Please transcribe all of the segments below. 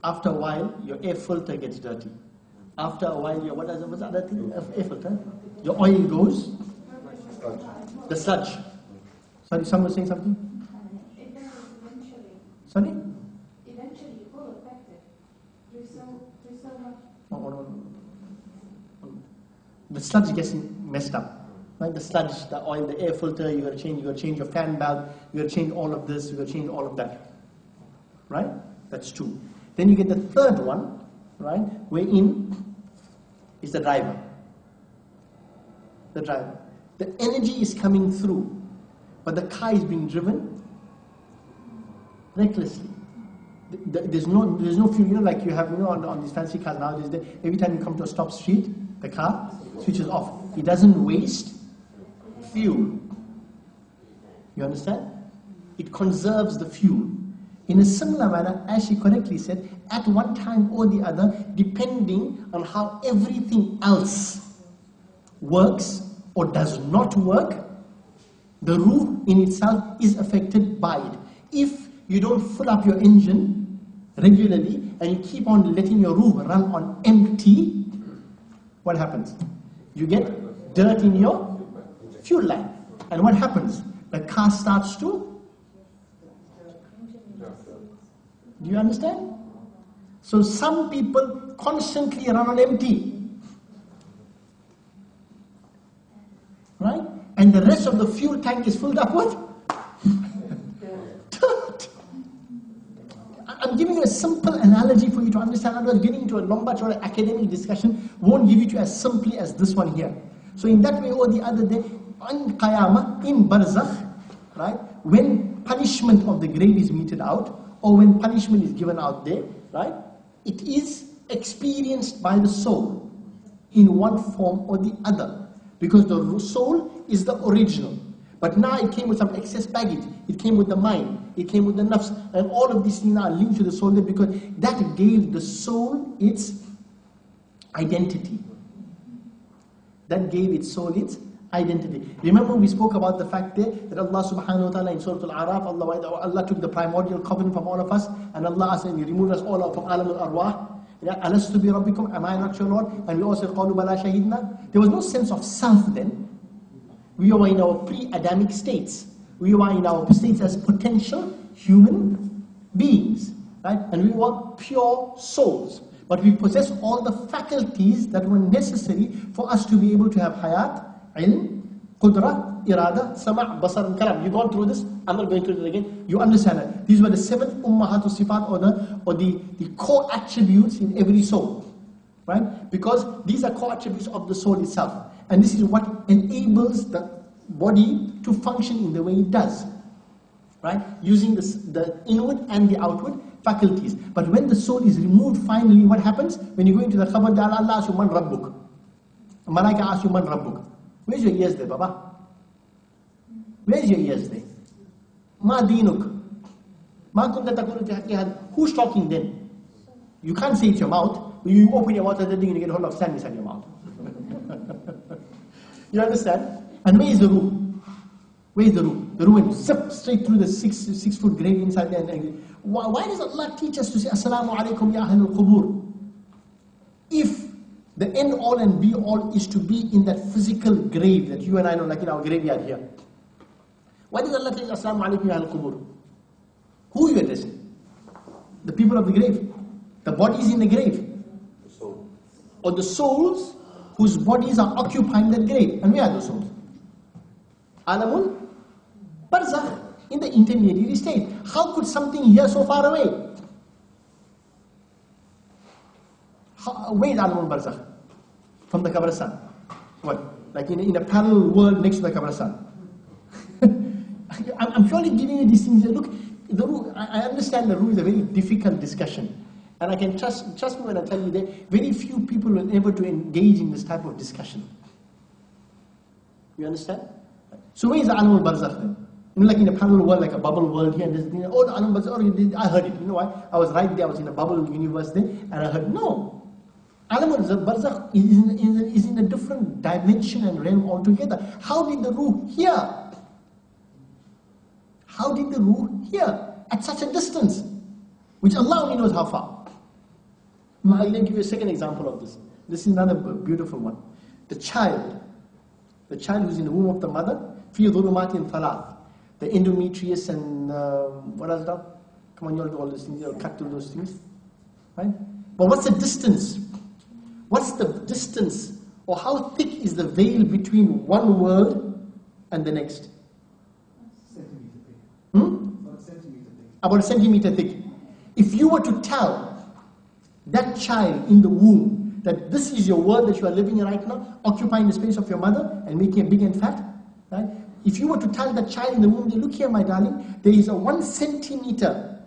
After a while, your air filter gets dirty. After a while, what's the other thing? Air filter. Your oil goes. The sludge. Sorry, someone was saying something? Eventually. Sorry? Eventually, it will affect it. There's so much. No. The sludge gets messed up. Right? The sludge, the oil, the air filter, you got to change your fan valve, you got to change all of this, you got to change all of that. Right? That's 2. Then you get the third one, right? Wherein is the driver. The driver. The energy is coming through, but the car is being driven recklessly. There's no fuel, like you have, on these fancy cars nowadays. Every time you come to a stop street, the car switches off. It doesn't waste fuel. You understand? It conserves the fuel. In a similar manner, as she correctly said, at one time or the other, depending on how everything else works or does not work, the ruh in itself is affected by it. If you don't fill up your engine regularly and you keep on letting your ruh run on empty, what happens? You get dirt in your fuel line. And what happens? The car starts to... Do you understand? So some people constantly run on empty. Right? And the rest of the fuel tank is filled up with dirt. I'm giving you a simple analogy for you to understand. Otherwise, getting into a longer or academic discussion won't give it to you as simply as this one here. So in that way or the other day, on Qiyamah, in Barzakh, right, when punishment of the grave is meted out, or when punishment is given out there, right, it is experienced by the soul in one form or the other. Because the soul is the original. But now it came with some excess baggage. It came with the mind. It came with the nafs. And all of these things are linked to the soul because that gave the soul its identity. That gave its soul its identity. Remember we spoke about the fact there that Allah subhanahu wa ta'ala in Surah Al-Araf, Allah took the primordial covenant from all of us, and Allah asked, and He removed us all from alam al-arwah. Alastu bi rabbikum, am I not your Lord? And we all said, qalu bala shahidna. There was no sense of self then. We were in our pre-Adamic states. We were in our states as potential human beings, right? And we were pure souls. But we possess all the faculties that were necessary for us to be able to have hayat, ilm, qudra, irada, sama', basar, and kalam. You've gone through this. I'm not going through it again. You understand it. These were the 7 ummahatul sifat, or the core attributes in every soul, right? Because these are core attributes of the soul itself. And this is what enables the body to function in the way it does, right? Using the inward and the outward faculties. But when the soul is removed, finally, what happens? When you go into the khabar, Allah asks you, man rabbuk. Malaika asks you, man rabbuk. Where's your ears there, Baba? Where's your ears there? Ma dinuk. Ma kunta takunu fi haqqi had. Who's talking then? You can't say it's your mouth. You open your mouth and then you get a hold of sand inside your mouth. You understand? And where is the ruh? Where is the ruh? The ruh went zip straight through the 6 foot grave inside there. Why does Allah teach us to say Assalamu alaikum ya ahlul qubur? If the end all and be all is to be in that physical grave that you and I know, like in our graveyard here. Why does Allah say Assalamu alaikum ya ahlul qubur? Who are you addressing? The people of the grave. The bodies in the grave. The soul. Or the souls whose bodies are occupying that grave. And where are those souls? Alamul Barzakh, in the intermediary state. How could something here so far away? Where is Alamul Barzakh? From the Qabristan. What? Like in a parallel world next to the Qabristan. I'm purely giving you these things. Look, the ruh, I understand the ruh is a very difficult discussion. And I can trust me when I tell you that very few people will ever to engage in this type of discussion. You understand? So where is the Alamul Barzakh then? You know, like in a parallel world, like a bubble world here, and there's, the Alamul Barzakh, I heard it. You know why? I was right there, I was in a bubble universe there, and I heard, no. Alamul Barzakh is in a different dimension and realm altogether. How did the ruh hear? How did the ruh hear at such a distance? Which Allah only knows how far. I'll give you a second example of this. This is another beautiful one. The child who's in the womb of the mother, في ظلمات ثلاث. The endometrius and what else now? Come on, you'll do all these things, you'll cut through those things. Right? But what's the distance? What's the distance, or how thick is the veil between one world and the next? Centimeter thick. About a centimeter thick. About a centimeter thick. If you were to tell that child in the womb that this is your world that you are living in right now, occupying the space of your mother and making it big and fat, right? If you were to tell that child in the womb, look here, my darling, there is a 1 centimeter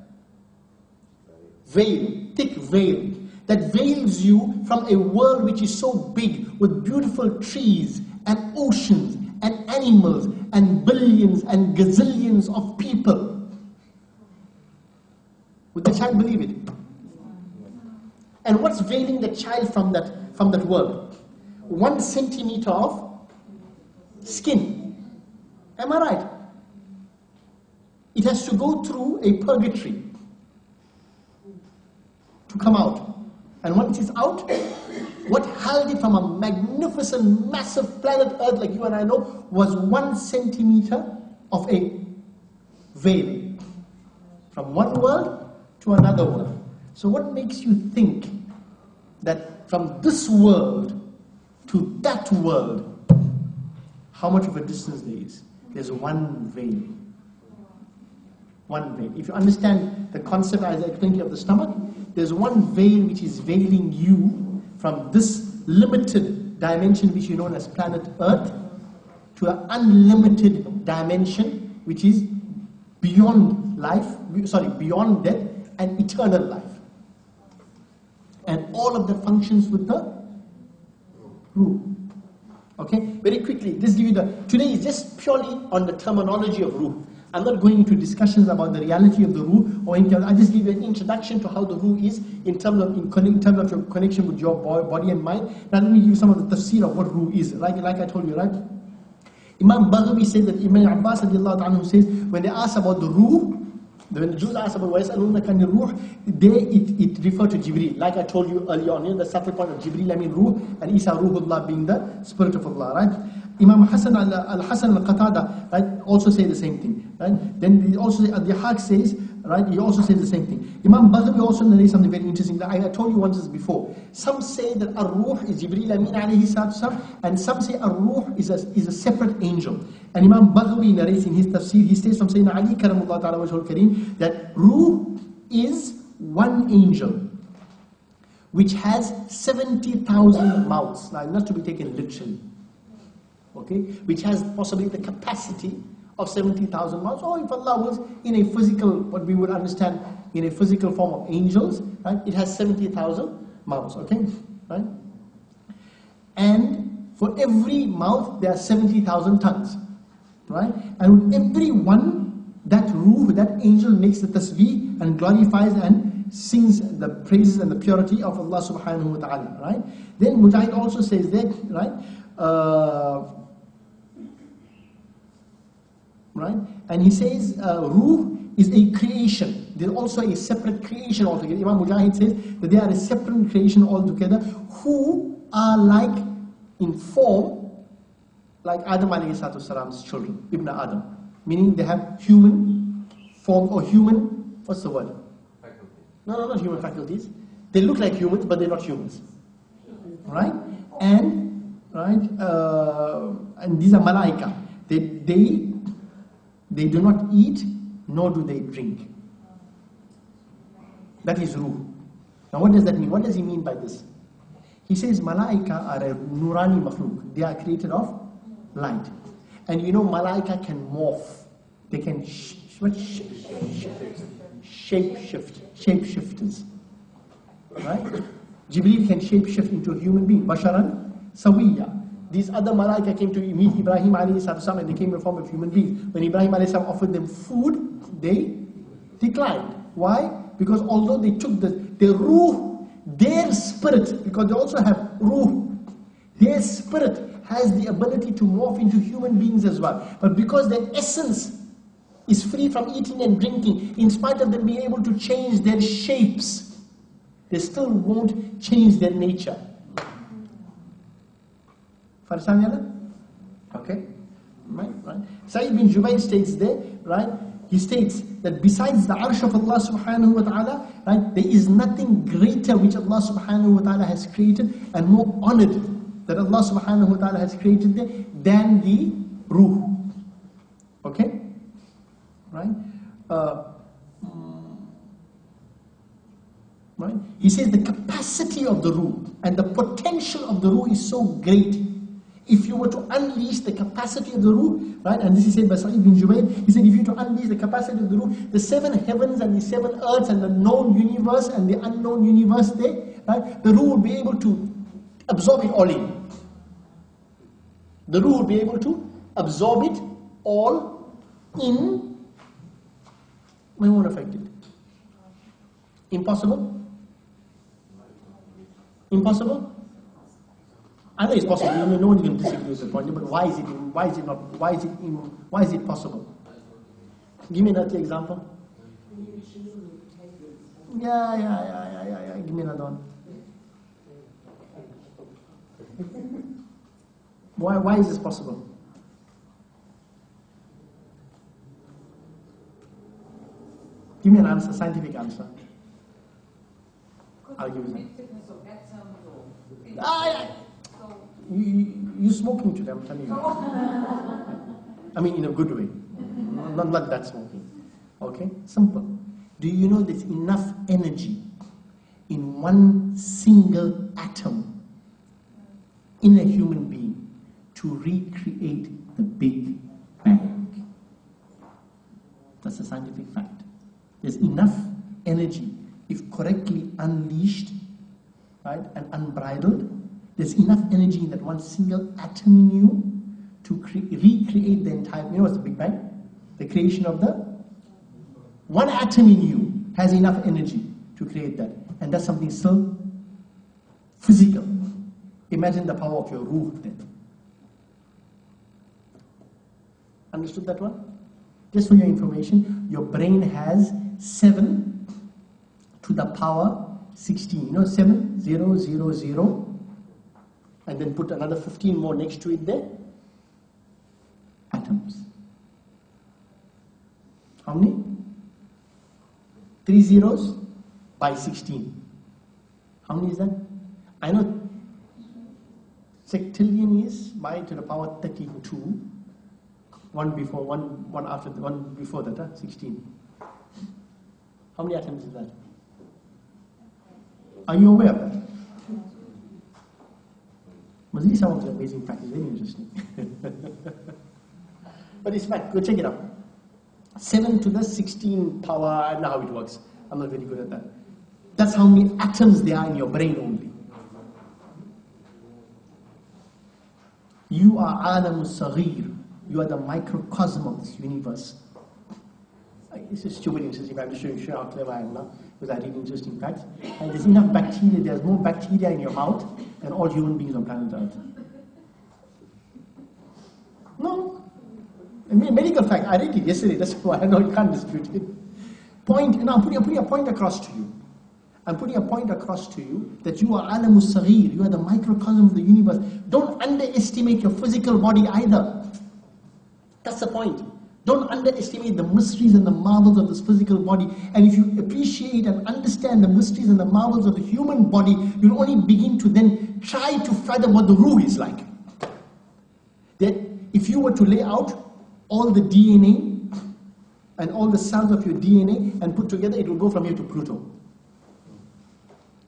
veil, thick veil, that veils you from a world which is so big with beautiful trees and oceans and animals and billions and gazillions of people. Would the child believe it? And what's veiling the child from that world? 1 centimeter of skin. Am I right? It has to go through a purgatory to come out. And once it's out, what held it from a magnificent, massive planet Earth like you and I know was 1 centimeter of a veil. From one world to another world. So what makes you think that from this world to that world, how much of a distance there is? There's one veil. One veil. If you understand the concept as I explained to you of the stomach, there's one veil which is veiling you from this limited dimension which you know as planet Earth to an unlimited dimension which is beyond life, beyond death and eternal life. And all of that functions with the ruh. Okay, very quickly, just give you today is just purely on the terminology of ruh. I'm not going into discussions about the reality of the ruh, or I just give you an introduction to how the ruh is in terms of your connection with your body and mind. Now let me give you some of the tafsir of what ruh is. Like I told you, right? Imam Baghawi said that Ibn Abbas anhu says, when they ask about the ruh, when the Jews ask about وَيَسْأَلُونَكَ عَنِ الرُّوحِ, it referred to Jibreel. Like I told you earlier on, the subtle point of Jibreel, I mean ruh, and Isa ruhullah being the spirit of Allah, right? Imam Hasan al-Hasan al-Qatada, right, also say the same thing, right? Then he also Al-Dihaq says, right, he also says the same thing. Imam Baghawi also narrates something very interesting that I told you once this before. Some say that ar-ruh is Jibreel Amin alayhi salatu, and some say ar-ruh is a separate angel. And Imam Baghawi narrates in his tafsir, he states from Sayyidina Ali karamullah ta'ala wajhul kareem that ruh is one angel which has 70,000 mouths. Now, not to be taken literally. Okay, which has possibly the capacity of 70,000 mouths, or if Allah was in a physical, what we would understand in a physical form of angels, right? It has 70,000 mouths, okay, right? And for every mouth there are 70,000 tongues, right? And with every one, that ruh, that angel makes the tasbih and glorifies and sings the praises and the purity of Allah subhanahu wa ta'ala, right? Then Mujahid also says that, right? Right? And he says ruh is a creation. There's also a separate creation altogether. Imam Mujahid says that they are a separate creation altogether who are like in form like Adam alayhi salatu salam's children, Ibn Adam. Meaning they have human form or human, what's the word? Faculty. No, not human faculties. They look like humans but they're not humans. Right? And these are malaika. They do not eat, nor do they drink. That is ruh. Now what does that mean? What does he mean by this? He says malaika are a nurani makhluk. They are created of light. And you know malaika can morph. They can shapeshifters. Right? Jibreel can shapeshift into a human being. Basharan sawiya. These other malaika came to meet Ibrahim alayhi salam and they came in the form of human beings. When Ibrahim alayhi salam offered them food, they declined. Why? Because although they took their ruh, their spirit, because they also have ruh, their spirit has the ability to morph into human beings as well. But because their essence is free from eating and drinking, in spite of them being able to change their shapes, they still won't change their nature. Understand that? Okay? Right? Sa'id bin Jubayr states there, right? He states that besides the arsh of Allah subhanahu wa ta'ala, right, there is nothing greater which Allah subhanahu wa ta'ala has created and more honored that Allah subhanahu wa ta'ala has created there than the ruh. Okay? Right? Right? He says the capacity of the ruh and the potential of the ruh is so great. If you were to unleash the capacity of the ruh, right, and this is said by Sa'id bin Jubayr, he said if you were to unleash the capacity of the ruh, the 7 heavens and the 7 earths and the known universe and the unknown universe there, right, the ruh would be able to absorb it all in. The ruh would be able to absorb it all in. We won't affect it. Impossible? Impossible? I know it's possible. No one can disagree with the point. But why is it possible? Give me another example. Yeah. Give me another one. Why is this possible? Give me an answer, scientific answer. I'll give you that. You're smoking to them, I'm telling you. I mean, in a good way. Not like that smoking. Okay? Simple. Do you know there's enough energy in one single atom in a human being to recreate the Big Bang? That's a scientific fact. There's enough energy, if correctly unleashed, right, and unbridled, there's enough energy in that one single atom in you to recreate the entire. You know what's the Big Bang? The creation of the one atom in you has enough energy to create that, and that's something so physical. Imagine the power of your ruh then. Understood that one? Just for your information, your brain has 7 to the power 16. You know 7, 0, 0, 0. And then put another 15 more next to it there. Atoms. How many? 3 zeros by 16. How many is that? I know sectillion is by to the power 32. One before, one after, one before that, 16. How many atoms is that? Are you aware of that? But these are some of the amazing facts, very interesting. But it's fact, go check it out. 7 to the 16 power, I don't know how it works. I'm not very good at that. That's how many atoms there are in your brain only. You are Alamu Saghir. You are the microcosm of this universe. This is stupid interesting. I'm just showing you how clever I am now, because I read interesting facts. And there's enough bacteria, there's more bacteria in your mouth than all human beings on planet Earth. No. I mean, medical fact, I read it yesterday, that's why I know you can't dispute it. I'm putting a point across to you. I'm putting a point across to you that you are Alamu Saghir, you are the microcosm of the universe. Don't underestimate your physical body either. That's the point. Don't underestimate the mysteries and the marvels of this physical body. And if you appreciate and understand the mysteries and the marvels of the human body, you'll only begin to then try to fathom what the ruh is like. That if you were to lay out all the DNA and all the cells of your DNA and put together, it will go from here to Pluto.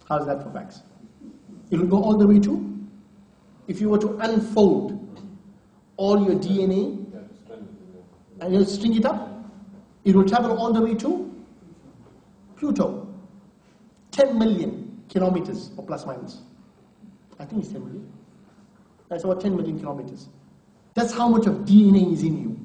How's that for facts? It will go all the way to, if you were to unfold all your DNA, and you'll string it up, it will travel all the way to Pluto. 10 million kilometers, or plus minus. I think it's 10 million. That's about 10 million kilometers. That's how much of DNA is in you.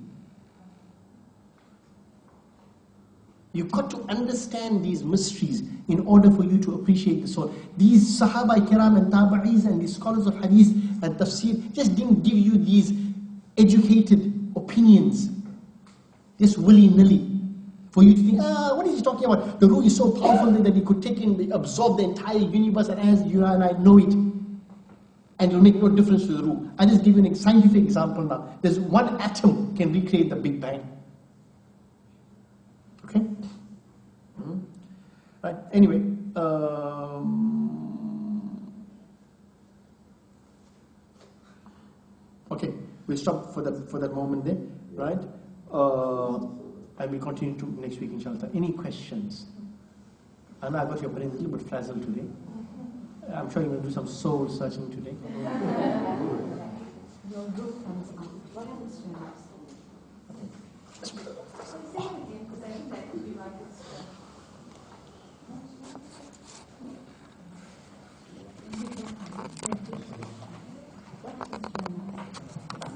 You've got to understand these mysteries in order for you to appreciate the soul. These Sahaba Kiram and Tabi'is and these scholars of Hadith and Tafseer just didn't give you these educated opinions just willy-nilly. For you to think, what is he talking about? The ruh is so powerful that it could take in, absorb the entire universe, and as you and I know it, and it will make no difference to the ruh. I'll just give you a scientific example now. There's one atom can recreate the Big Bang. Okay? Right. Anyway, okay, we'll stop for that moment there, right? And we'll continue to next week, inshallah. Any questions? I know I got your brain a little bit frazzled today. I'm sure you're going to do some soul searching today. Your group comes on. What happens to your next? Say it again, because I think that could be like it's